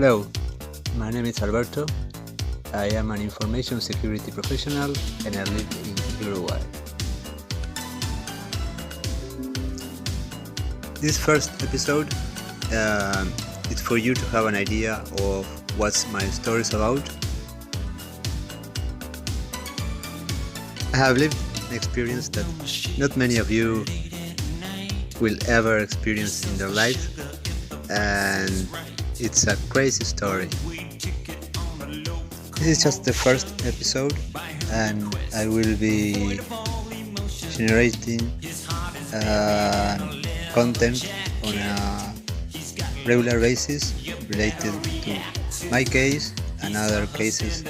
Hello, my name is Alberto. I am an information security professional and I live in Uruguay. This first episode is for you to have an idea of what my story is about. I have lived an experience that not many of you will ever experience in their life, and it's a crazy story. This is just the first episode, and I will be generating content on a regular basis related to my case and other cases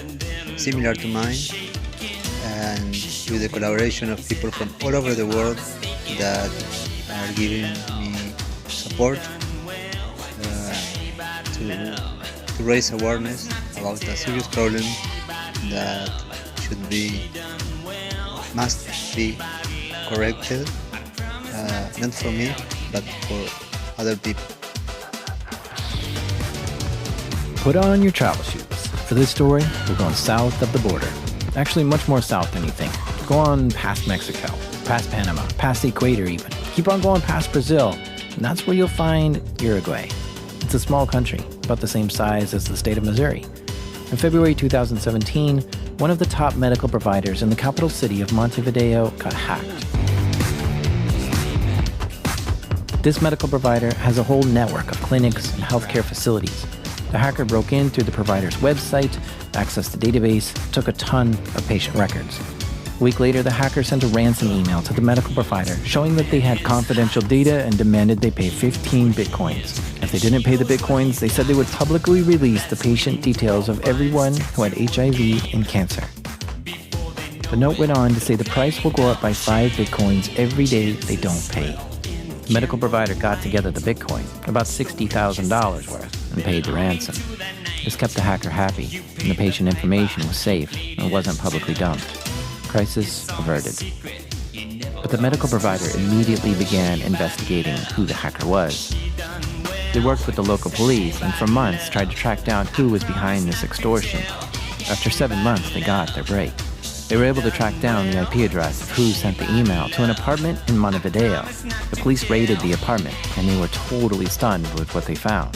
similar to mine, and with the collaboration of people from all over the world that are giving me support to raise awareness about a serious problem that must be corrected, not for me, but for other people. Put on your travel shoes. For this story, we're going south of the border. Actually, much more south than you think. Go on past Mexico, past Panama, past the equator even. Keep on going past Brazil, and that's where you'll find Uruguay. It's a small country, about the same size as the state of Missouri. In February 2017, one of the top medical providers in the capital city of Montevideo got hacked. This medical provider has a whole network of clinics and healthcare facilities. The hacker broke in through the provider's website, accessed the database, took a ton of patient records. A week later, the hacker sent a ransom email to the medical provider showing that they had confidential data and demanded they pay 15 bitcoins. If they didn't pay the bitcoins, they said they would publicly release the patient details of everyone who had HIV and cancer. The note went on to say the price will go up by 5 bitcoins every day they don't pay. The medical provider got together the bitcoin, about $60,000 worth, and paid the ransom. This kept the hacker happy, and the patient information was safe and wasn't publicly dumped. Crisis averted. But the medical provider immediately began investigating who the hacker was. They worked with the local police and for months tried to track down who was behind this extortion. After 7 months, they got their break. They were able to track down the IP address of who sent the email to an apartment in Montevideo. The police raided the apartment, and they were totally stunned with what they found.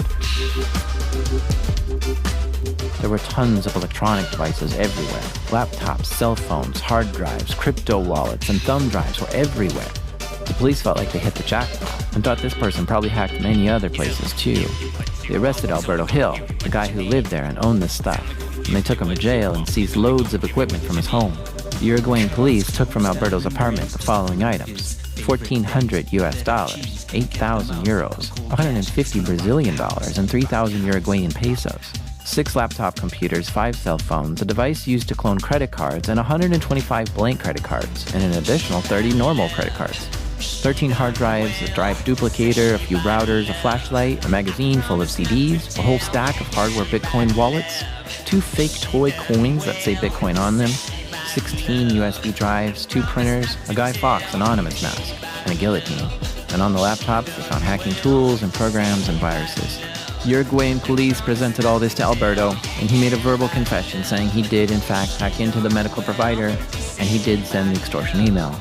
There were tons of electronic devices everywhere. Laptops, cell phones, hard drives, crypto wallets, and thumb drives were everywhere. The police felt like they hit the jackpot and thought this person probably hacked many other places too. They arrested Alberto Hill, the guy who lived there and owned this stuff, and they took him to jail and seized loads of equipment from his home. The Uruguayan police took from Alberto's apartment the following items: $1,400 US, 8,000 euros, 150 Brazilian dollars, and 3,000 Uruguayan pesos. 6 laptop computers, 5 cell phones, a device used to clone credit cards, and 125 blank credit cards, and an additional 30 normal credit cards. 13 hard drives, a drive duplicator, a few routers, a flashlight, a magazine full of CDs, a whole stack of hardware Bitcoin wallets, 2 fake toy coins that say Bitcoin on them, 16 USB drives, 2 printers, a Guy Fawkes anonymous mask, and a guillotine. And on the laptops, they found hacking tools and programs and viruses. Uruguayan police presented all this to Alberto, and he made a verbal confession saying he did in fact hack into the medical provider, and he did send the extortion email.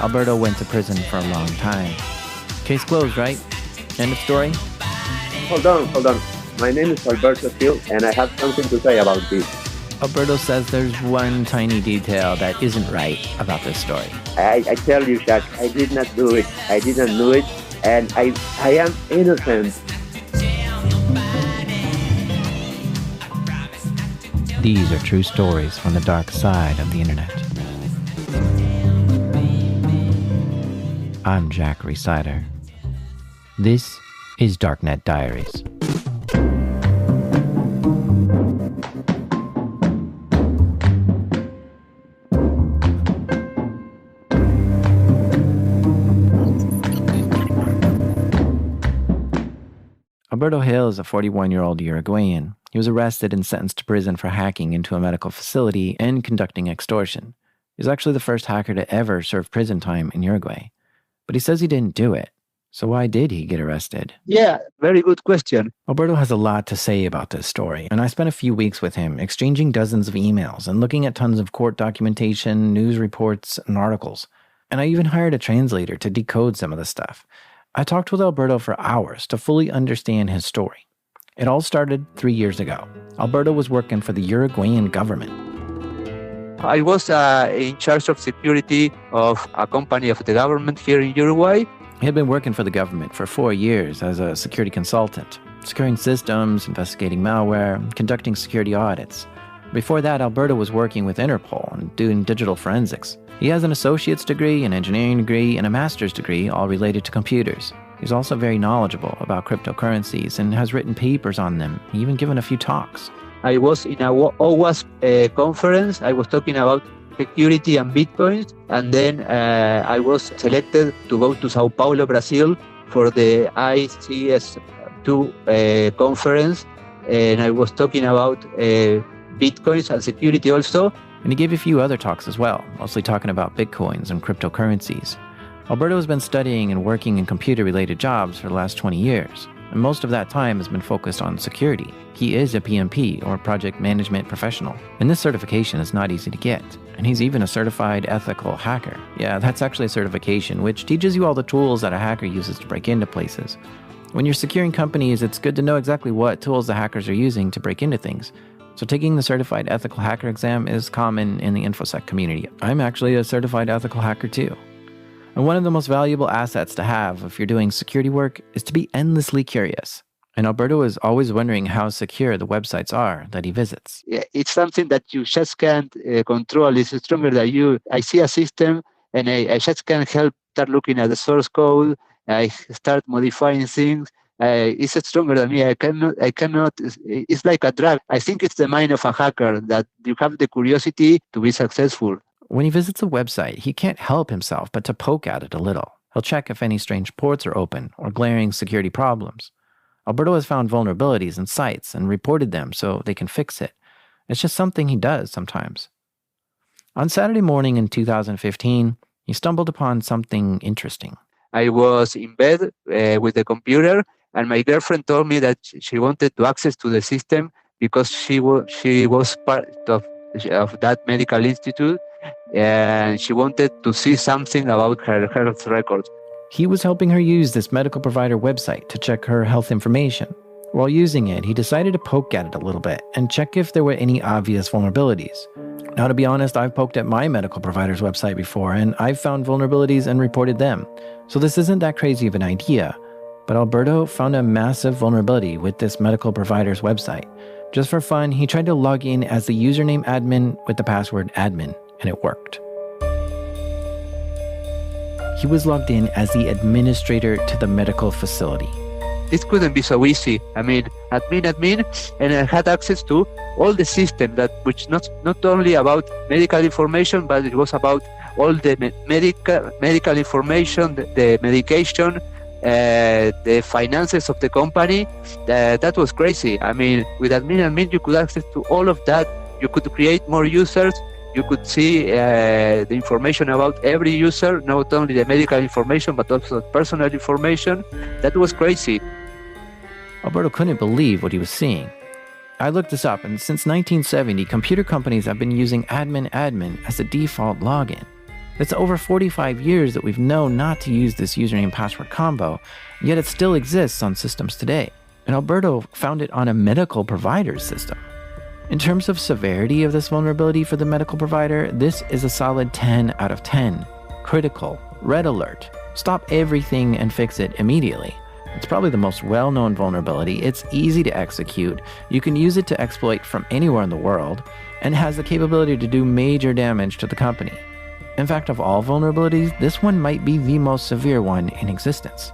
Alberto went to prison for a long time. Case closed, right? End of story? Hold on. My name is Alberto Hill, and I have something to say about this. Alberto says there's one tiny detail that isn't right about this story. I tell you, Jack, I did not do it. I didn't do it, and I am innocent. These are true stories from the dark side of the internet. I'm Jack RHYSIDER. This is Darknet Diaries. Alberto Hill is a 41-year-old Uruguayan. He was arrested and sentenced to prison for hacking into a medical facility and conducting extortion. He was actually the first hacker to ever serve prison time in Uruguay. But he says he didn't do it. So why did he get arrested? Yeah, very good question. Alberto has a lot to say about this story, and I spent a few weeks with him exchanging dozens of emails and looking at tons of court documentation, news reports, and articles. And I even hired a translator to decode some of the stuff. I talked with Alberto for hours to fully understand his story. It all started 3 years ago. Alberto was working for the Uruguayan government. I was in charge of security of a company of the government here in Uruguay. He had been working for the government for 4 years as a security consultant, securing systems, investigating malware, conducting security audits. Before that, Alberto was working with Interpol and doing digital forensics. He has an associate's degree, an engineering degree, and a master's degree, all related to computers. He's also very knowledgeable about cryptocurrencies and has written papers on them, even given a few talks. I was in a OWASP conference. I was talking about security and Bitcoins, and then I was selected to go to Sao Paulo, Brazil for the ICS2 conference, and I was talking about Bitcoins and security also. And he gave a few other talks as well, mostly talking about Bitcoins and cryptocurrencies. Alberto has been studying and working in computer-related jobs for the last 20 years, and most of that time has been focused on security. He is a PMP, or Project Management Professional, and this certification is not easy to get. And he's even a certified ethical hacker. Yeah, that's actually a certification which teaches you all the tools that a hacker uses to break into places. When you're securing companies, it's good to know exactly what tools the hackers are using to break into things. So taking the certified ethical hacker exam is common in the InfoSec community. I'm actually a certified ethical hacker too. And one of the most valuable assets to have if you're doing security work is to be endlessly curious. And Alberto is always wondering how secure the websites are that he visits. Yeah, it's something that you just can't control. It's stronger than you. I see a system and I just can't help start looking at the source code. I start modifying things. It's stronger than me. I cannot, it's like a drug. I think it's the mind of a hacker that you have the curiosity to be successful. When he visits a website, he can't help himself but to poke at it a little. He'll check if any strange ports are open or glaring security problems. Alberto has found vulnerabilities in sites and reported them so they can fix it. It's just something he does sometimes. On Saturday morning in 2015, he stumbled upon something interesting. I was in bed with the computer, and my girlfriend told me that she wanted to access to the system because she was part of that medical institute, and she wanted to see something about her health records. He was helping her use this medical provider website to check her health information. While using it, he decided to poke at it a little bit and check if there were any obvious vulnerabilities. Now, to be honest, I've poked at my medical provider's website before, and I've found vulnerabilities and reported them. So this isn't that crazy of an idea. But Alberto found a massive vulnerability with this medical provider's website. Just for fun, he tried to log in as the username admin with the password admin, and it worked. He was logged in as the administrator to the medical facility. This couldn't be so easy. I mean, admin, and I had access to all the system which not only about medical information, but it was about all the medical information, the medication, the finances of the company. That was crazy. I mean, with admin, you could access to all of that. You could create more users. You could see the information about every user, not only the medical information, but also personal information. That was crazy. Alberto couldn't believe what he was seeing. I looked this up, and since 1970, computer companies have been using admin as a default login. It's over 45 years that we've known not to use this username password combo, yet it still exists on systems today. And Alberto found it on a medical provider's system. In terms of severity of this vulnerability for the medical provider, this is a solid 10 out of 10. Critical, red alert, stop everything and fix it immediately. It's probably the most well-known vulnerability. It's easy to execute. You can use it to exploit from anywhere in the world, and has the capability to do major damage to the company. In fact, of all vulnerabilities, this one might be the most severe one in existence.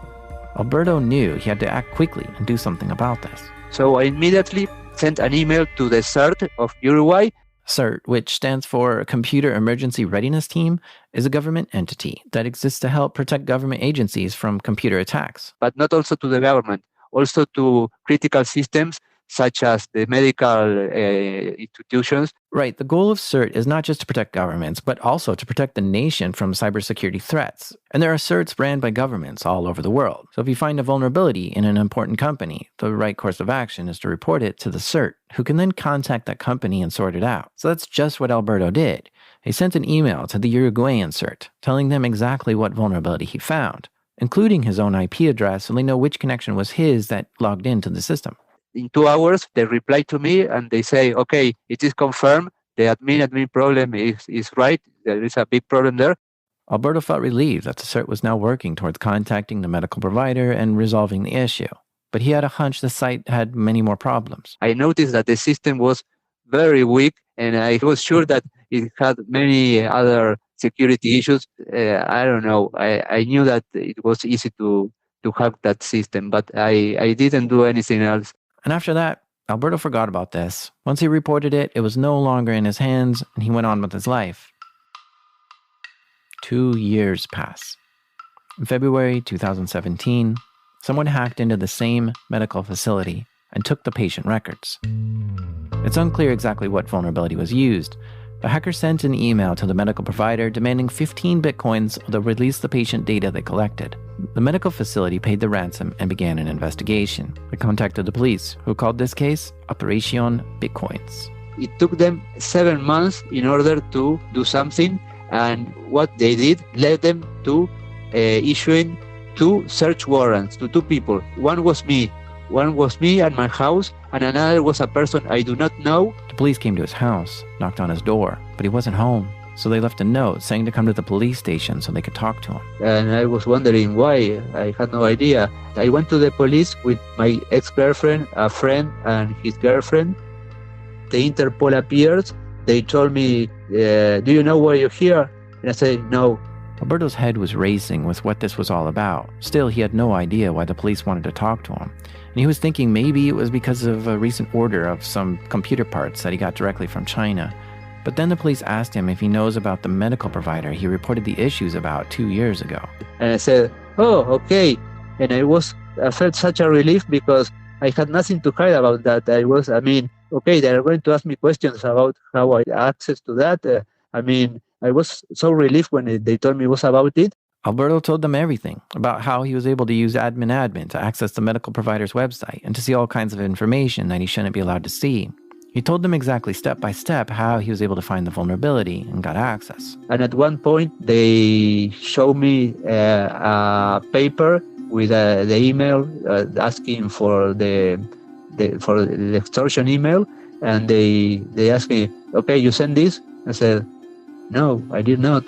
Alberto knew he had to act quickly and do something about this. So I immediately sent an email to the CERT of Uruguay. CERT, which stands for Computer Emergency Readiness Team, is a government entity that exists to help protect government agencies from computer attacks. But not also to the government, also to critical systems such as the medical institutions. Right. The goal of CERT is not just to protect governments, but also to protect the nation from cybersecurity threats. And there are CERTs ran by governments all over the world. So if you find a vulnerability in an important company, the right course of action is to report it to the CERT, who can then contact that company and sort it out. So that's just what Alberto did. He sent an email to the Uruguayan CERT, telling them exactly what vulnerability he found, including his own IP address, so they know which connection was his that logged into the system. In 2 hours, they reply to me and they say, okay, it is confirmed. The admin problem is right. There is a big problem there. Alberto felt relieved that the CERT was now working towards contacting the medical provider and resolving the issue. But he had a hunch the site had many more problems. I noticed that the system was very weak, and I was sure that it had many other security issues. I don't know. I knew that it was easy to hack that system, but I didn't do anything else. And after that, Alberto forgot about this. Once he reported it, it was no longer in his hands, and he went on with his life. 2 years pass. In February 2017, someone hacked into the same medical facility and took the patient records. It's unclear exactly what vulnerability was used. The hacker sent an email to the medical provider demanding 15 bitcoins to release the patient data they collected. The medical facility paid the ransom and began an investigation. They contacted the police, who called this case OPERACIÓN Bitcoins. It took them 7 months in order to do something, and what they did led them to issuing 2 search warrants to 2 people. One was me at my house, and another was a person I do not know. The police came to his house, knocked on his door, but he wasn't home. So they left a note saying to come to the police station so they could talk to him. And I was wondering why. I had no idea. I went to the police with my ex-girlfriend, a friend, and his girlfriend. The Interpol appeared. They told me, do you know why you're here? And I said, no. Alberto's head was racing with what this was all about. Still, he had no idea why the police wanted to talk to him. And he was thinking maybe it was because of a recent order of some computer parts that he got directly from China. But then the police asked him if he knows about the medical provider he reported the issues about 2 years ago. And I said, oh, okay. And I felt such a relief because I had nothing to hide about that. Okay, they are going to ask me questions about how I had access to that. I was so relieved when they told me it was about it. Alberto told them everything about how he was able to use admin to access the medical provider's website and to see all kinds of information that he shouldn't be allowed to see. He told them exactly step by step how he was able to find the vulnerability and got access. And at one point, they showed me a paper with the email asking for the extortion email, and they asked me, okay, you send this? I said, no, I did not.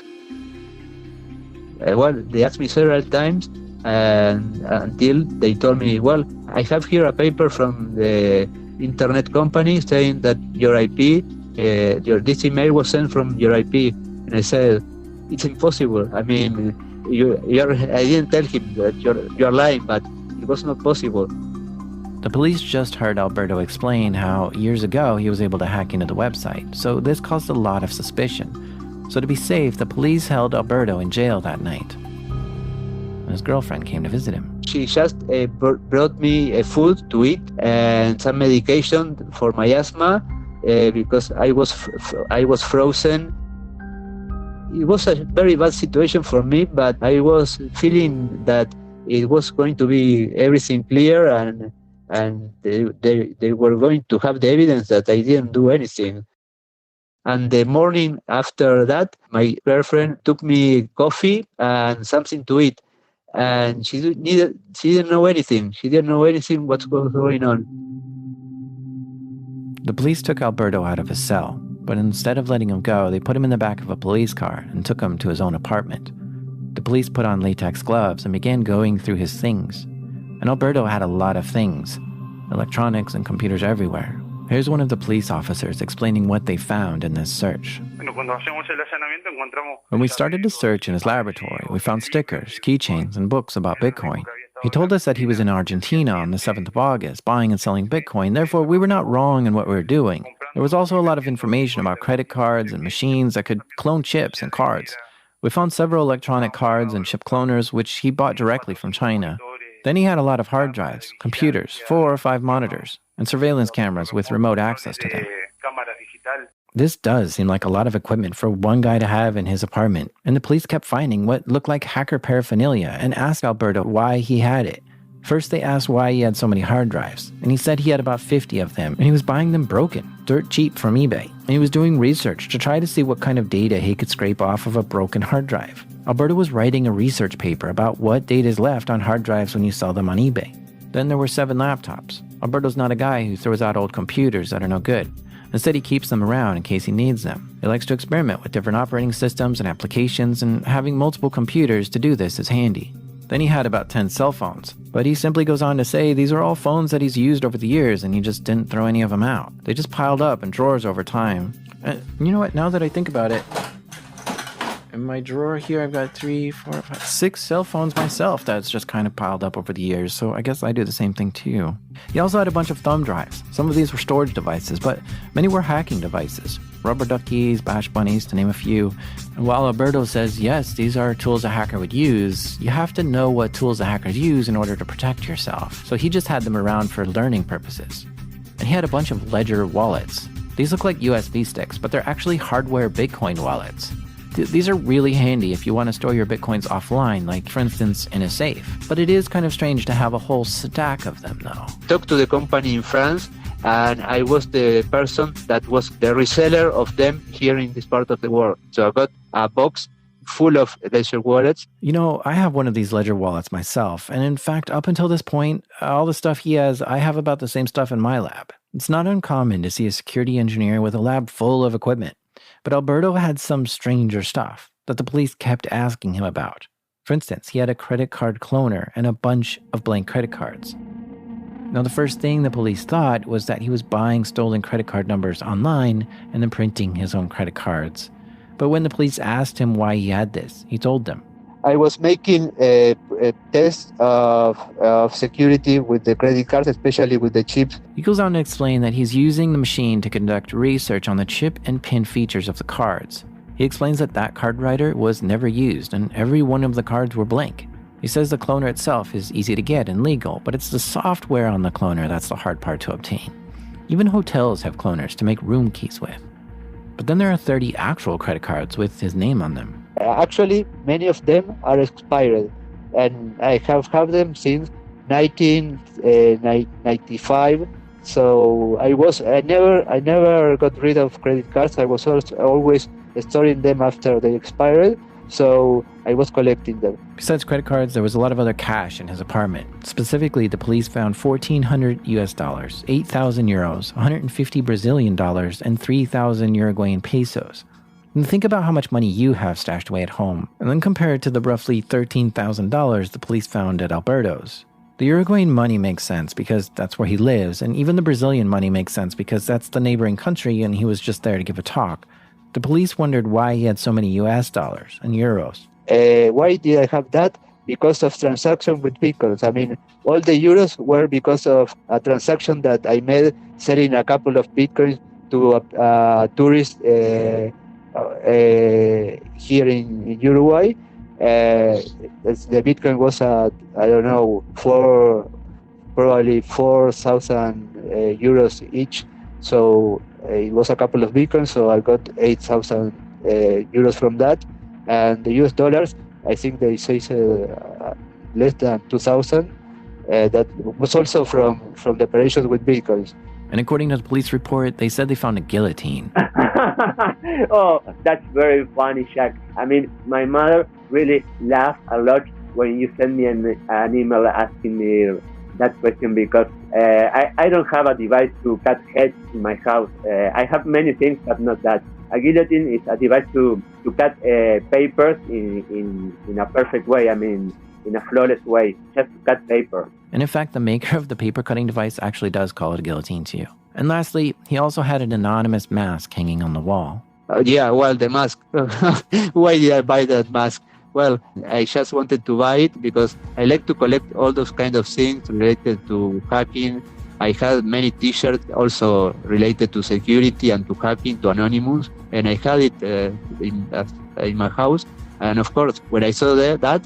They asked me several times, and until they told me, well, I have here a paper from the internet company saying that your IP, this email was sent from your IP. And I said, it's impossible. I didn't tell him that you're lying, but it was not possible. The police just heard Alberto explain how years ago he was able to hack into the website, so this caused a lot of suspicion. So to be safe, the police held Alberto in jail that night. And his girlfriend came to visit him. She just brought me food to eat and some medication for my asthma because I was frozen. It was a very bad situation for me, but I was feeling that it was going to be everything clear, and they were going to have the evidence that I didn't do anything. And the morning after that, my girlfriend took me coffee and something to eat. And she didn't know anything. She didn't know anything what's going on. The police took Alberto out of his cell, but instead of letting him go, they put him in the back of a police car and took him to his own apartment. The police put on latex gloves and began going through his things. And Alberto had a lot of things, electronics and computers everywhere. Here's one of the police officers explaining what they found in this search. When we started to search in his laboratory, we found stickers, keychains, and books about Bitcoin. He told us that he was in Argentina on the 7th of August buying and selling Bitcoin, therefore we were not wrong in what we were doing. There was also a lot of information about credit cards and machines that could clone chips and cards. We found several electronic cards and chip cloners which he bought directly from China. Then he had a lot of hard drives, computers, 4 or 5 monitors, and surveillance cameras with remote access to them. This does seem like a lot of equipment for one guy to have in his apartment, and the police kept finding what looked like hacker paraphernalia and asked Alberto why he had it. First, they asked why he had so many hard drives, and he said he had about 50 of them, and he was buying them broken, dirt cheap from eBay, and he was doing research to try to see what kind of data he could scrape off of a broken hard drive. Alberto was writing a research paper about what data is left on hard drives when you sell them on eBay. Then there were 7 laptops. Alberto's not a guy who throws out old computers that are no good. Instead, he keeps them around in case he needs them. He likes to experiment with different operating systems and applications, and having multiple computers to do this is handy. Then he had about 10 cell phones, but he simply goes on to say these are all phones that he's used over the years and he just didn't throw any of them out. They just piled up in drawers over time. You know what, now that I think about it, in my drawer here I've got 3, 4, 5, 6 cell phones myself that's just kind of piled up over the years, so I guess I do the same thing too. He also had a bunch of thumb drives. Some of these were storage devices, but many were hacking devices. Rubber duckies, bash bunnies, to name a few. And while Alberto says, yes, these are tools a hacker would use, you have to know what tools the hackers use in order to protect yourself. So he just had them around for learning purposes. And he had a bunch of ledger wallets. These look like USB sticks, but they're actually hardware Bitcoin wallets. These are really handy if you want to store your Bitcoins offline, like for instance in a safe. But it is kind of strange to have a whole stack of them though. Talked to the company in France, and I was the person that was the reseller of them here in this part of the world. So I got a box full of ledger wallets. You know, I have one of these ledger wallets myself, and in fact, up until this point, all the stuff he has, I have about the same stuff in my lab. It's not uncommon to see a security engineer with a lab full of equipment, but Alberto had some stranger stuff that the police kept asking him about. For instance, he had a credit card cloner and a bunch of blank credit cards. Now, the first thing the police thought was that he was buying stolen credit card numbers online and then printing his own credit cards. But when the police asked him why he had this, he told them, I was making a test of security with the credit cards, especially with the chips. He goes on to explain that he's using the machine to conduct research on the chip and pin features of the cards. He explains that that card writer was never used and every one of the cards were blank. He says the cloner itself is easy to get and legal, but it's the software on the cloner that's the hard part to obtain. Even hotels have cloners to make room keys with. But then there are 30 actual credit cards with his name on them. Actually, many of them are expired, and I have had them since 1995. So I never got rid of credit cards. I was always storing them after they expired. So I was collecting them. Besides credit cards, there was a lot of other cash in his apartment. Specifically, the police found $1,400 US, 8,000 euros, 150 Brazilian dollars, and 3,000 Uruguayan pesos. And think about how much money you have stashed away at home, and then compare it to the roughly $13,000 the police found at Alberto's. The Uruguayan money makes sense because that's where he lives, and even the Brazilian money makes sense because that's the neighboring country and he was just there to give a talk. The police wondered why he had so many US dollars and euros. Why did I have that? Because of transaction with Bitcoins. I mean, all the euros were because of a transaction that I made selling a couple of Bitcoins to a tourist here in Uruguay. The Bitcoin was probably 4,000 euros each. So it was a couple of Bitcoins, so I got 8,000 euros from that. And the US dollars, I think they say less than 2,000. That was also from the operations with Bitcoins. And according to the police report, they said they found a guillotine. Oh, that's very funny, Shaq. I mean, my mother really laughed a lot when you sent me an email asking me that question because I don't have a device to cut heads in my house. I have many things, but not that. A guillotine is a device to cut papers in a perfect way. I mean, in a flawless way, just to cut paper. And in fact, the maker of the paper cutting device actually does call it a guillotine too. And lastly, he also had an anonymous mask hanging on the wall. The mask. Why did I buy that mask? Well, I just wanted to buy it because I like to collect all those kind of things related to hacking. I had many t-shirts also related to security and to hacking, to Anonymous, and I had it in my house. And of course, when I saw that,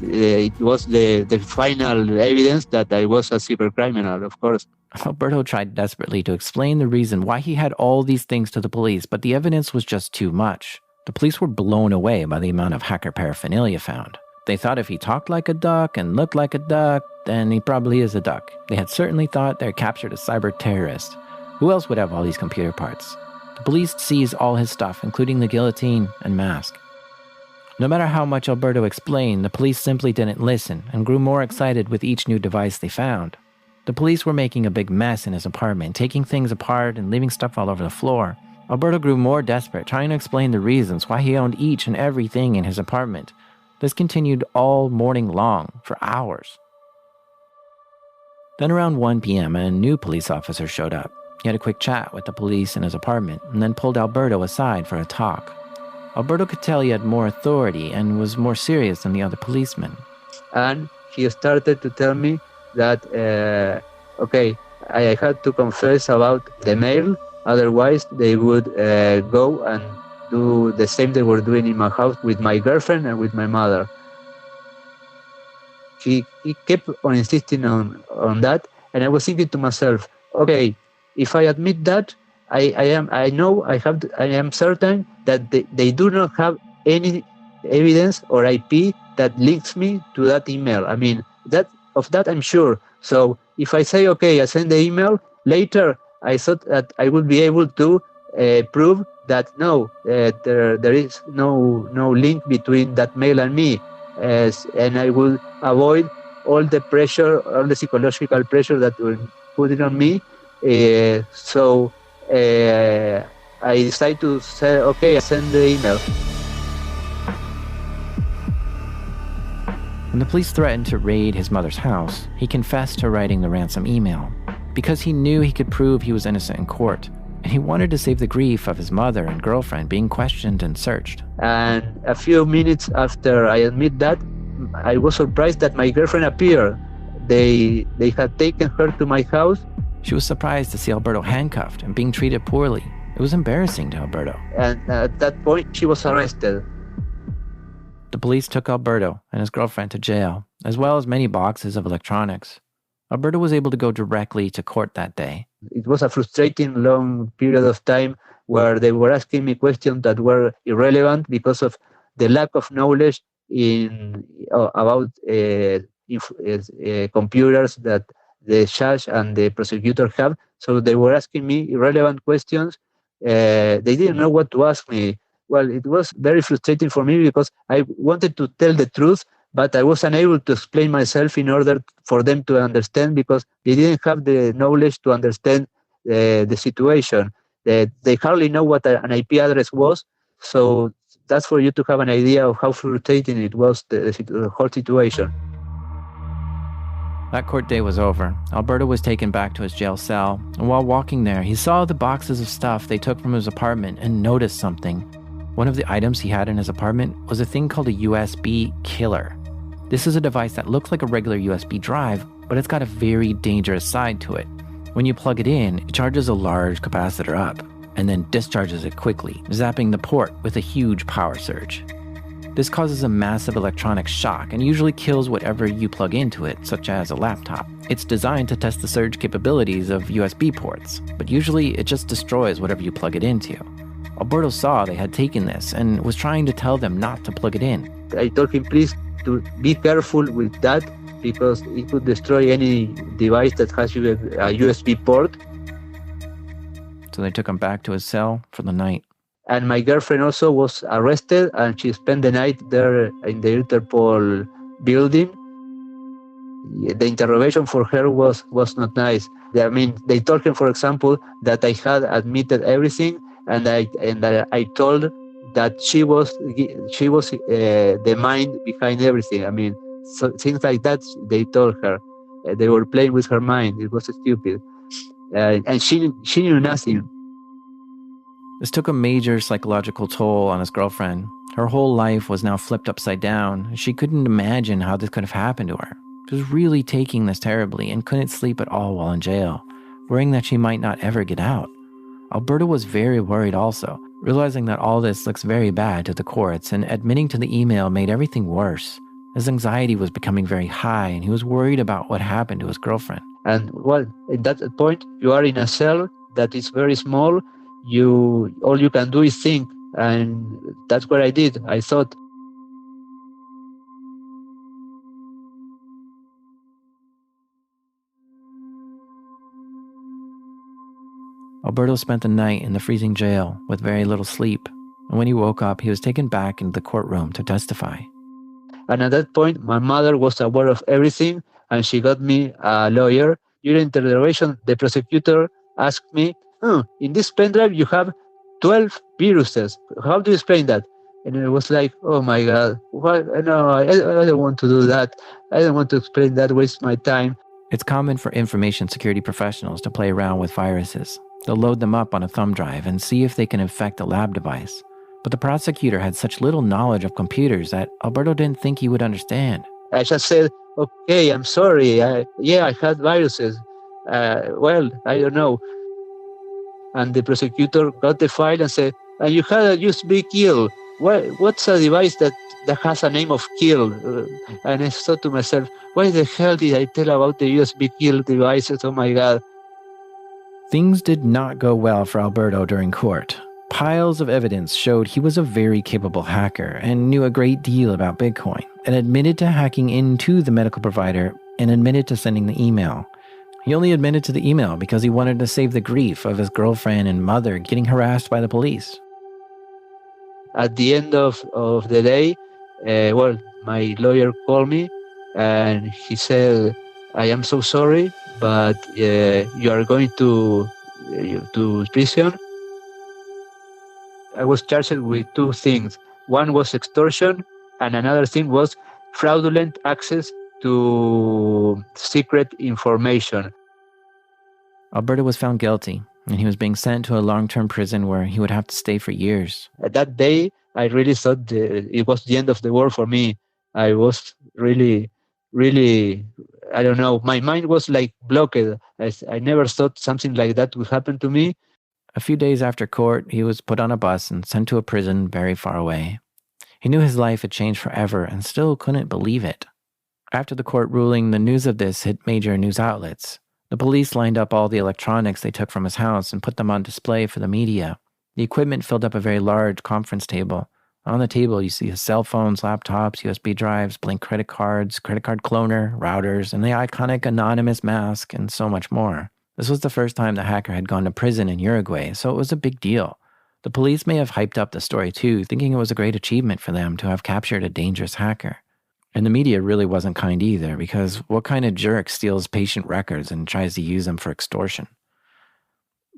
it was the final evidence that I was a cybercriminal, of course. Alberto tried desperately to explain the reason why he had all these things to the police, but the evidence was just too much. The police were blown away by the amount of hacker paraphernalia found. They thought if he talked like a duck and looked like a duck, then he probably is a duck. They had certainly thought they had captured a cyber terrorist. Who else would have all these computer parts? The police seized all his stuff, including the guillotine and mask. No matter how much Alberto explained, the police simply didn't listen and grew more excited with each new device they found. The police were making a big mess in his apartment, taking things apart and leaving stuff all over the floor. Alberto grew more desperate, trying to explain the reasons why he owned each and everything in his apartment. This continued all morning long, for hours. Then around 1 p.m., a new police officer showed up. He had a quick chat with the police in his apartment and then pulled Alberto aside for a talk. Alberto could tell he had more authority and was more serious than the other policemen. And he started to tell me that, I had to confess about the mail, otherwise they would go and do the same they were doing in my house with my girlfriend and with my mother. He kept on insisting on that, and I was thinking to myself, okay, if I admit that, I am certain that they do not have any evidence or IP that links me to that email. I mean, that I'm sure. So if I say, okay, I send the email, later I thought that I would be able to prove that no, there is no link between that mail and me, and I will avoid all the pressure, all the psychological pressure that will put it on me. So I decided to say, okay, I send the email. When the police threatened to raid his mother's house, he confessed to writing the ransom email because he knew he could prove he was innocent in court, and he wanted to save the grief of his mother and girlfriend being questioned and searched. And a few minutes after I admit that, I was surprised that my girlfriend appeared. They had taken her to my house. She was surprised to see Alberto handcuffed and being treated poorly. It was embarrassing to Alberto. And at that point, she was arrested. The police took Alberto and his girlfriend to jail, as well as many boxes of electronics. Alberto was able to go directly to court that day. It was a frustrating long period of time where they were asking me questions that were irrelevant because of the lack of knowledge about computers that the judge and the prosecutor have. So they were asking me irrelevant questions. They didn't know what to ask me. Well, it was very frustrating for me because I wanted to tell the truth, but I was unable to explain myself in order for them to understand because they didn't have the knowledge to understand the situation. They hardly know what an IP address was. So that's for you to have an idea of how frustrating it was, the whole situation. That court day was over. Alberto was taken back to his jail cell, and while walking there, he saw the boxes of stuff they took from his apartment and noticed something. One of the items he had in his apartment was a thing called a USB killer. This is a device that looks like a regular USB drive, but it's got a very dangerous side to it. When you plug it in, it charges a large capacitor up, and then discharges it quickly, zapping the port with a huge power surge. This causes a massive electronic shock and usually kills whatever you plug into it, such as a laptop. It's designed to test the surge capabilities of USB ports, but usually it just destroys whatever you plug it into. Alberto saw they had taken this and was trying to tell them not to plug it in. I told him, please, to be careful with that because it could destroy any device that has a USB port. So they took him back to his cell for the night. And my girlfriend also was arrested, and she spent the night there in the Interpol building. The interrogation for her was not nice. I mean, they told her, for example, that I had admitted everything, and I told that she was the mind behind everything. I mean, so things like that. They told her they were playing with her mind. It was stupid, and she knew nothing. This took a major psychological toll on his girlfriend. Her whole life was now flipped upside down. She couldn't imagine how this could have happened to her. She was really taking this terribly and couldn't sleep at all while in jail, worrying that she might not ever get out. Alberto was very worried also, realizing that all this looks very bad to the courts, and admitting to the email made everything worse. His anxiety was becoming very high, and he was worried about what happened to his girlfriend. And well, at that point, you are in a cell that is very small. All you can do is think, and that's what I did. I thought. Alberto spent the night in the freezing jail with very little sleep, and when he woke up, he was taken back into the courtroom to testify. And at that point, my mother was aware of everything, and she got me a lawyer. During the interrogation, the prosecutor asked me, in this pendrive you have 12 viruses. How do you explain that? And I was like, oh my God, no, I don't want to do that. I don't want to explain that, waste my time. It's common for information security professionals to play around with viruses. They'll load them up on a thumb drive and see if they can infect a lab device. But the prosecutor had such little knowledge of computers that Alberto didn't think he would understand. I just said, okay, I'm sorry. I had viruses. Well, I don't know. And the prosecutor got the file and said, you had a USB kill. What's a device that has a name of kill? And I thought to myself, why the hell did I tell about the USB kill devices? Oh my God. Things did not go well for Alberto during court. Piles of evidence showed he was a very capable hacker and knew a great deal about Bitcoin, and admitted to hacking into the medical provider and admitted to sending the email. He only admitted to the email because he wanted to save the grief of his girlfriend and mother getting harassed by the police. At the end of the day, my lawyer called me and he said, I am so sorry, but you are going to prison. I was charged with two things. One was extortion, and another thing was fraudulent access to secret information. Alberto was found guilty, and he was being sent to a long-term prison where he would have to stay for years. At that day, I really thought it was the end of the world for me. I was really, I don't know, my mind was like blocked. I never thought something like that would happen to me. A few days after court, he was put on a bus and sent to a prison very far away. He knew his life had changed forever and still couldn't believe it. After the court ruling, the news of this hit major news outlets. The police lined up all the electronics they took from his house and put them on display for the media. The equipment filled up a very large conference table. On the table, you see his cell phones, laptops, USB drives, blank credit cards, credit card cloner, routers, and the iconic anonymous mask, and so much more. This was the first time the hacker had gone to prison in Uruguay, so it was a big deal. The police may have hyped up the story too, thinking it was a great achievement for them to have captured a dangerous hacker. And the media really wasn't kind either, because what kind of jerk steals patient records and tries to use them for extortion?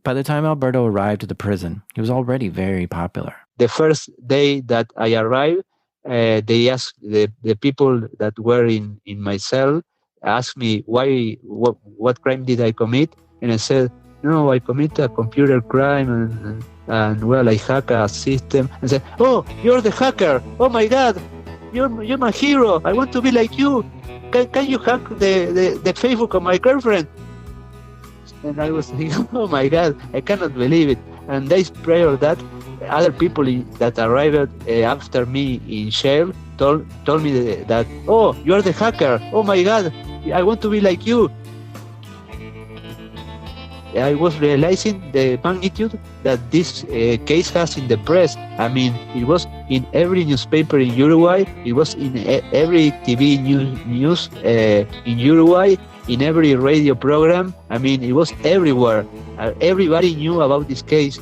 By the time Alberto arrived at the prison, he was already very popular. The first day that I arrived, they asked the people that were in my cell, asked me what crime did I commit, and I said, no, I commit a computer crime, and well, I hack a system. And said, oh, you're the hacker! Oh my God, you're my hero! I want to be like you. Can you hack the Facebook of my girlfriend? And I was thinking, oh my God, I cannot believe it. And days prior to that, other people that arrived after me in jail told me that, oh, you're the hacker! Oh my God, I want to be like you. I was realizing the magnitude that this case has in the press. I mean, it was in every newspaper in Uruguay. It was in every TV news in Uruguay, in every radio program. I mean, it was everywhere. Everybody knew about this case.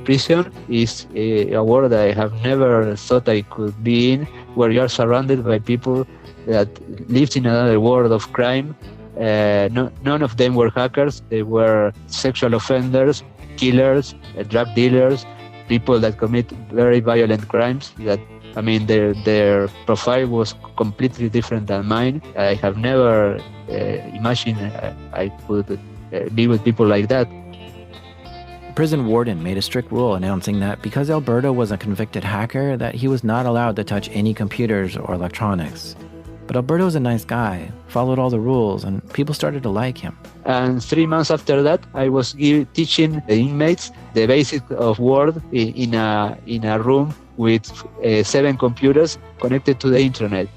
Prison is a world I have never thought I could be in, where you are surrounded by people that lived in another world of crime. None of them were hackers. They were sexual offenders, killers, drug dealers, people that commit very violent crimes. Their profile was completely different than mine. I have never imagined I could be with people like that. The prison warden made a strict rule announcing that because Alberto was a convicted hacker, that he was not allowed to touch any computers or electronics. But Alberto was a nice guy, followed all the rules, and people started to like him. And 3 months after that, I was teaching the inmates the basics of Word in a room with 7 computers connected to the internet.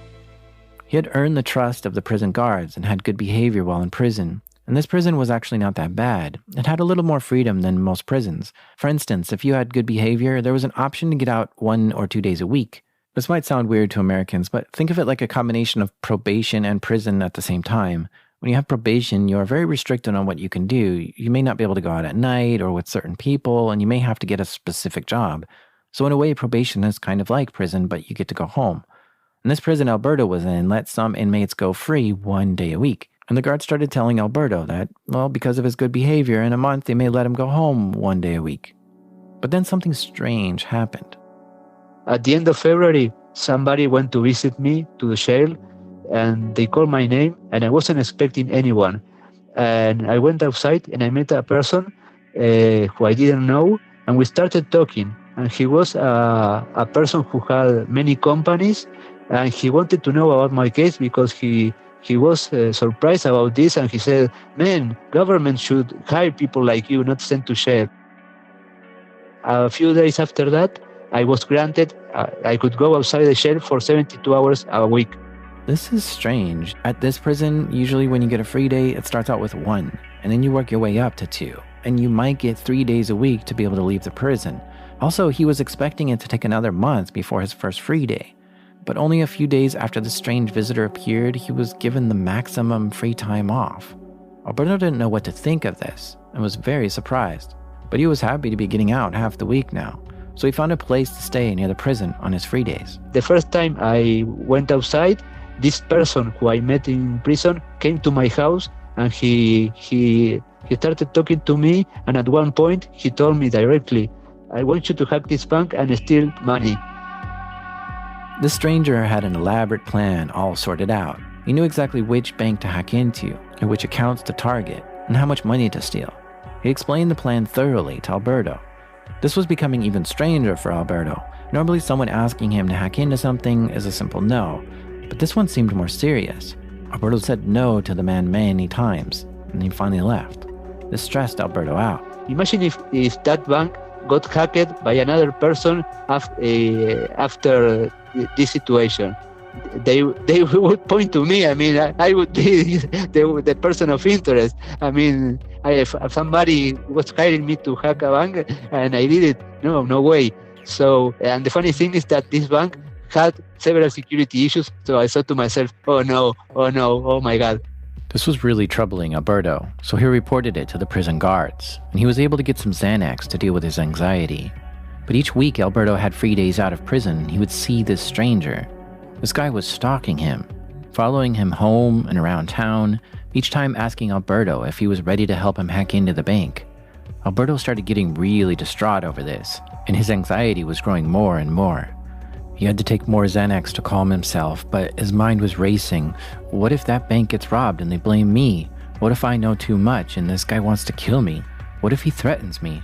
He had earned the trust of the prison guards and had good behavior while in prison. And this prison was actually not that bad. It had a little more freedom than most prisons. For instance, if you had good behavior, there was an option to get out 1 or 2 days a week. This might sound weird to Americans, but think of it like a combination of probation and prison at the same time. When you have probation, you are very restricted on what you can do. You may not be able to go out at night or with certain people, and you may have to get a specific job. So in a way, probation is kind of like prison, but you get to go home. And this prison Alberto was in let some inmates go free 1 day a week. And the guard started telling Alberto that, well, because of his good behavior, in a month they may let him go home 1 day a week. But then something strange happened. At the end of February, somebody went to visit me to the jail, and they called my name, and I wasn't expecting anyone. And I went outside, and I met a person who I didn't know, and we started talking. And he was a person who had many companies, and he wanted to know about my case because he was surprised about this, and he said, "Man, government should hire people like you, not send to jail." A few days after that, I was granted, I could go outside the jail for 72 hours a week. This is strange. At this prison, usually when you get a free day, it starts out with 1, and then you work your way up to 2, and you might get 3 days a week to be able to leave the prison. Also, he was expecting it to take another month before his first free day. But only a few days after the strange visitor appeared, he was given the maximum free time off. Alberto didn't know what to think of this and was very surprised. But he was happy to be getting out half the week now. So he found a place to stay near the prison on his free days. The first time I went outside, this person who I met in prison came to my house, and he started talking to me, and at one point he told me directly, "I want you to hack this bank and steal money." The stranger had an elaborate plan all sorted out. He knew exactly which bank to hack into, and which accounts to target, and how much money to steal. He explained the plan thoroughly to Alberto. This was becoming even stranger for Alberto. Normally someone asking him to hack into something is a simple no, but this one seemed more serious. Alberto said no to the man many times, and he finally left. This stressed Alberto out. Imagine if that bank got hacked by another person after this situation. They would point to me. I mean, I would be the person of interest. I mean, if somebody was hiring me to hack a bank and I did it, no way. So, and the funny thing is that this bank had several security issues. So I thought to myself, oh no, oh my God. This was really troubling Alberto, so he reported it to the prison guards, and he was able to get some Xanax to deal with his anxiety. But each week Alberto had free days out of prison, he would see this stranger. This guy was stalking him, following him home and around town, each time asking Alberto if he was ready to help him hack into the bank. Alberto started getting really distraught over this, and his anxiety was growing more and more. He had to take more Xanax to calm himself, but his mind was racing. What if that bank gets robbed and they blame me? What if I know too much and this guy wants to kill me? What if he threatens me?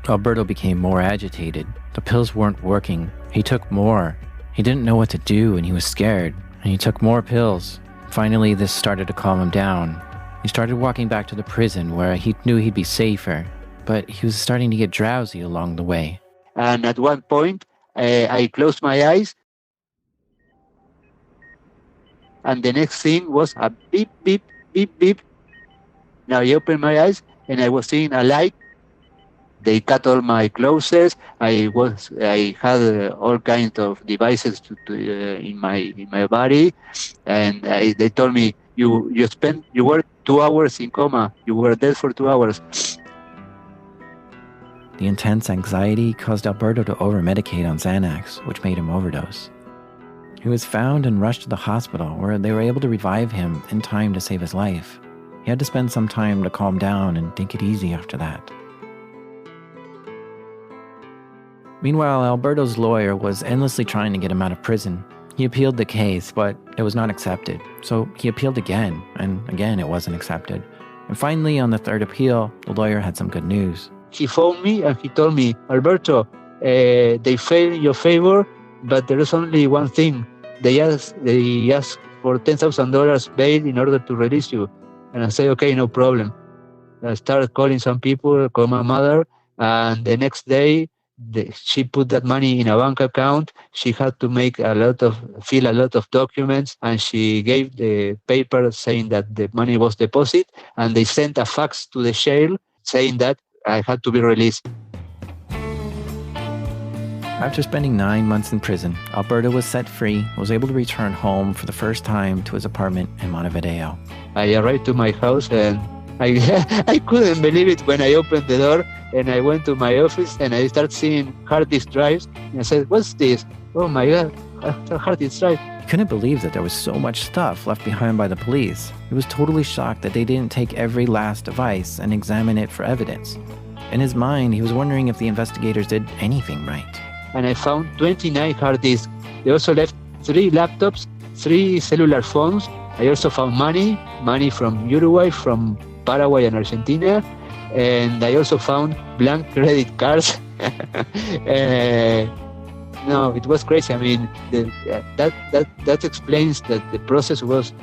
Alberto became more agitated. The pills weren't working. He took more. He didn't know what to do and he was scared. And he took more pills. Finally, this started to calm him down. He started walking back to the prison where he knew he'd be safer, but he was starting to get drowsy along the way. And at one point, I closed my eyes, and the next thing was a beep, beep, beep, beep. Now I opened my eyes, and I was seeing a light. They cut all my clothes. I had all kinds of devices in my body, and they told me, you were 2 hours in coma. You were dead for 2 hours. The intense anxiety caused Alberto to over-medicate on Xanax, which made him overdose. He was found and rushed to the hospital, where they were able to revive him in time to save his life. He had to spend some time to calm down and take it easy after that. Meanwhile, Alberto's lawyer was endlessly trying to get him out of prison. He appealed the case, but it was not accepted. So he appealed again, and again it wasn't accepted. And finally, on the third appeal, the lawyer had some good news. He phoned me and he told me, Alberto, they failed in your favor, but there is only one thing. They asked for $10,000 bail in order to release you. And I said, okay, no problem. I started calling some people, called my mother, and the next day she put that money in a bank account. She had to fill a lot of documents, and she gave the paper saying that the money was deposited, and they sent a fax to the jail saying that I had to be released. After spending 9 months in prison, Alberto was set free and was able to return home for the first time to his apartment in Montevideo. I arrived to my house, and I couldn't believe it when I opened the door, and I went to my office and I started seeing hard disk drives, and I said, "What's this? Oh my God, a hard disk drive." He couldn't believe that there was so much stuff left behind by the police. He was totally shocked that they didn't take every last device and examine it for evidence. In his mind, he was wondering if the investigators did anything right. And I found 29 hard disks. They also left 3 laptops, 3 cellular phones. I also found money from Uruguay, from Paraguay and Argentina. And I also found blank credit cards. No, it was crazy. I mean, that explains that the process was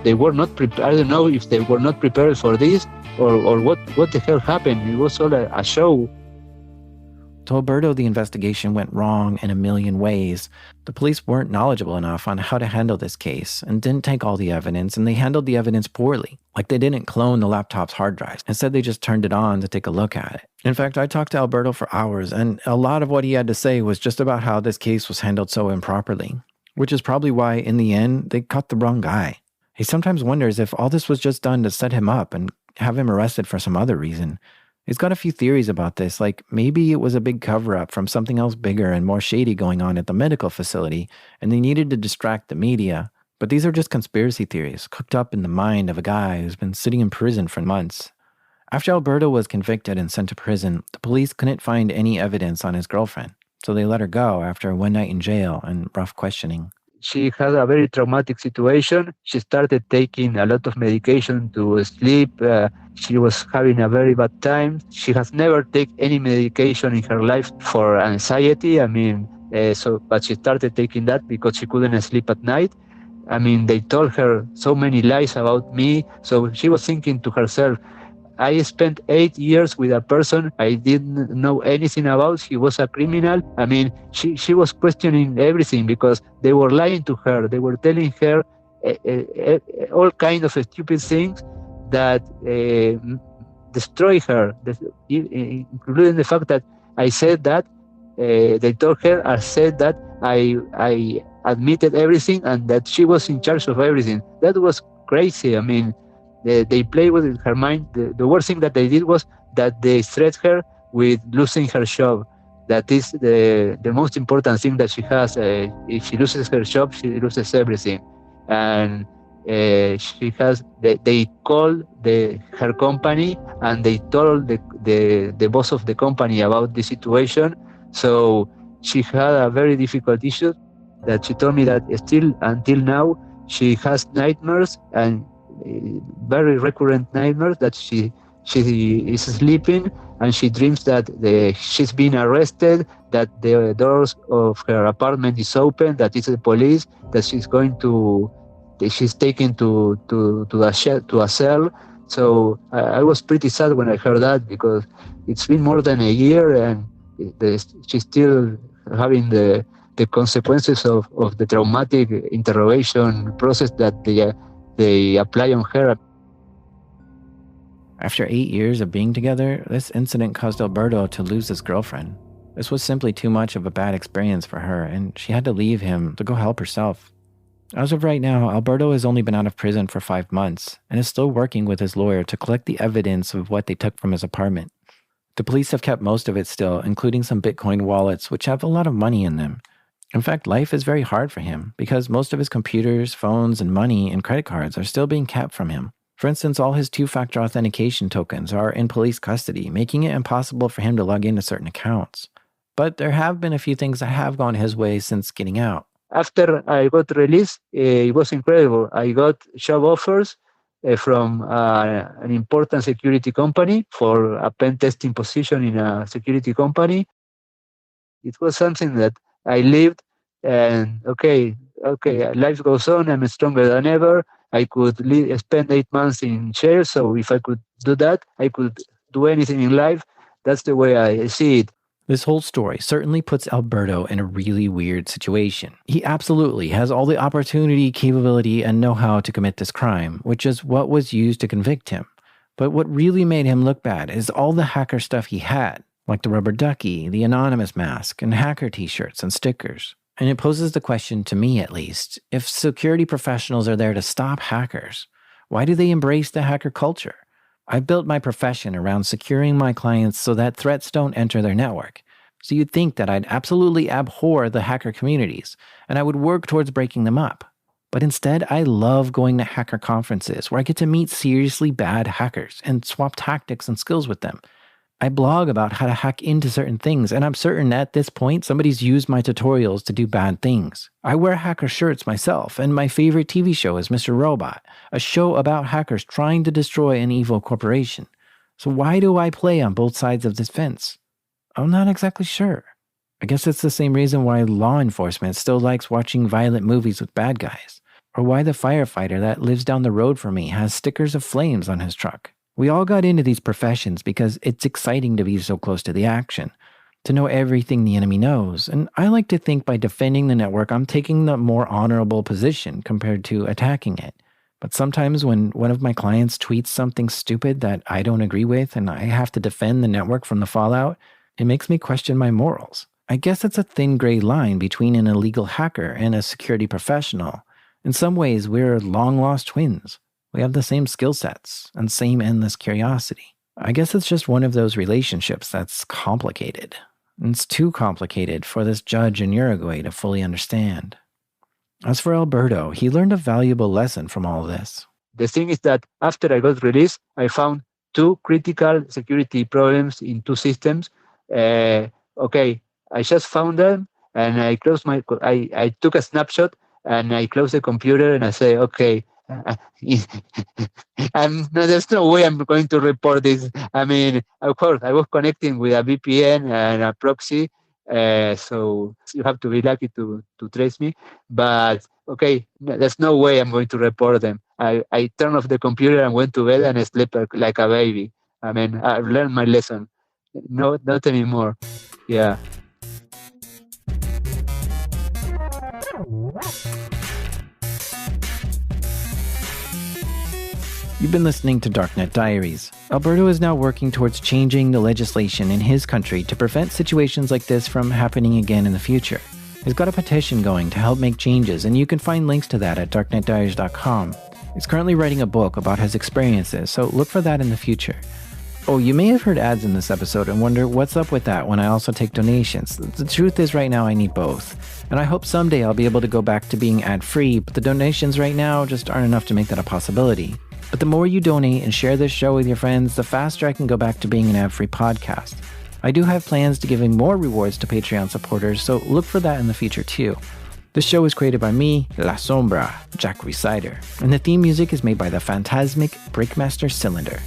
they were not prepared. I don't know if they were not prepared for this or what the hell happened. It was all a show. To Alberto, the investigation went wrong in a million ways. The police weren't knowledgeable enough on how to handle this case and didn't take all the evidence, and they handled the evidence poorly. Like they didn't clone the laptop's hard drives. Instead, they just turned it on to take a look at it. In fact, I talked to Alberto for hours, and a lot of what he had to say was just about how this case was handled so improperly, which is probably why, in the end, they caught the wrong guy. He sometimes wonders if all this was just done to set him up and have him arrested for some other reason. He's got a few theories about this, like maybe it was a big cover-up from something else bigger and more shady going on at the medical facility, and they needed to distract the media. But these are just conspiracy theories cooked up in the mind of a guy who's been sitting in prison for months. After Alberto was convicted and sent to prison, the police couldn't find any evidence on his girlfriend, so they let her go after one night in jail and rough questioning. She had a very traumatic situation. She started taking a lot of medication to sleep. She was having a very bad time. She has never taken any medication in her life for anxiety. But she started taking that because she couldn't sleep at night. They told her so many lies about me. So she was thinking to herself, I spent 8 years with a person I didn't know anything about. He was a criminal. She was questioning everything because they were lying to her. They were telling her all kinds of stupid things that destroy her, including the fact that I said that they told her I said that I admitted everything and that she was in charge of everything. That was crazy. They played with her mind. The worst thing that they did was that they threatened her with losing her job. That is the most important thing that she has. If she loses her job, she loses everything. And they called her company and they told the boss of the company about the situation. So she had a very difficult issue that she told me that still until now she has nightmares, and very recurrent nightmares, that she is sleeping and she dreams that she's been arrested, that the doors of her apartment is open, that it's the police, that she's taken to a cell. So I was pretty sad when I heard that, because it's been more than a year and she's still having the consequences of the traumatic interrogation process that they apply on her. After 8 years of being together, this incident caused Alberto to lose his girlfriend. This was simply too much of a bad experience for her, and she had to leave him to go help herself. As of right now, Alberto has only been out of prison for 5 months and is still working with his lawyer to collect the evidence of what they took from his apartment. The police have kept most of it still, including some Bitcoin wallets, which have a lot of money in them. In fact, life is very hard for him because most of his computers, phones, and money and credit cards are still being kept from him. For instance, all his two-factor authentication tokens are in police custody, making it impossible for him to log into certain accounts. But there have been a few things that have gone his way since getting out. After I got released, it was incredible. I got job offers from an important security company for a pen testing position in a security company. It was something that I lived, and okay, life goes on. I'm stronger than ever. I could spend 8 months in jail, so if I could do that, I could do anything in life. That's the way I see it. This whole story certainly puts Alberto in a really weird situation. He absolutely has all the opportunity, capability, and know-how to commit this crime, which is what was used to convict him. But what really made him look bad is all the hacker stuff he had, like the rubber ducky, the anonymous mask, and hacker t-shirts and stickers. And it poses the question, to me at least, if security professionals are there to stop hackers, why do they embrace the hacker culture? I've built my profession around securing my clients so that threats don't enter their network. So you'd think that I'd absolutely abhor the hacker communities, and I would work towards breaking them up. But instead, I love going to hacker conferences where I get to meet seriously bad hackers and swap tactics and skills with them. I blog about how to hack into certain things, and I'm certain at this point somebody's used my tutorials to do bad things. I wear hacker shirts myself, and my favorite TV show is Mr. Robot, a show about hackers trying to destroy an evil corporation. So why do I play on both sides of this fence? I'm not exactly sure. I guess it's the same reason why law enforcement still likes watching violent movies with bad guys, or why the firefighter that lives down the road from me has stickers of flames on his truck. We all got into these professions because it's exciting to be so close to the action, to know everything the enemy knows, and I like to think by defending the network I'm taking the more honorable position compared to attacking it. But sometimes when one of my clients tweets something stupid that I don't agree with and I have to defend the network from the fallout, it makes me question my morals. I guess it's a thin gray line between an illegal hacker and a security professional. In some ways, we're long-lost twins. We have the same skill sets and same endless curiosity. I guess it's just one of those relationships that's complicated. It's too complicated for this judge in Uruguay to fully understand. As for Alberto, he learned a valuable lesson from all this. The thing is that after I got released, I found two critical security problems in two systems. Okay, I just found them, and I took a snapshot, and I closed the computer, and I say, okay, there's no way I'm going to report this. I mean, of course, I was connecting with a VPN and a proxy, so you have to be lucky to trace me. But okay, there's no way I'm going to report them. I turned off the computer and went to bed and slept like a baby. I mean, I've learned my lesson. No, not anymore. Yeah. You've been listening to Darknet Diaries. Alberto is now working towards changing the legislation in his country to prevent situations like this from happening again in the future. He's got a petition going to help make changes, and you can find links to that at darknetdiaries.com. He's currently writing a book about his experiences, so look for that in the future. Oh, you may have heard ads in this episode and wonder what's up with that when I also take donations. The truth is right now I need both. And I hope someday I'll be able to go back to being ad-free, but the donations right now just aren't enough to make that a possibility. But the more you donate and share this show with your friends, the faster I can go back to being an ad-free podcast. I do have plans to giving more rewards to Patreon supporters, so look for that in the future too. This show is created by me, La Sombra, RHYSIDER, and the theme music is made by the Phantasmic Breakmaster Cylinder.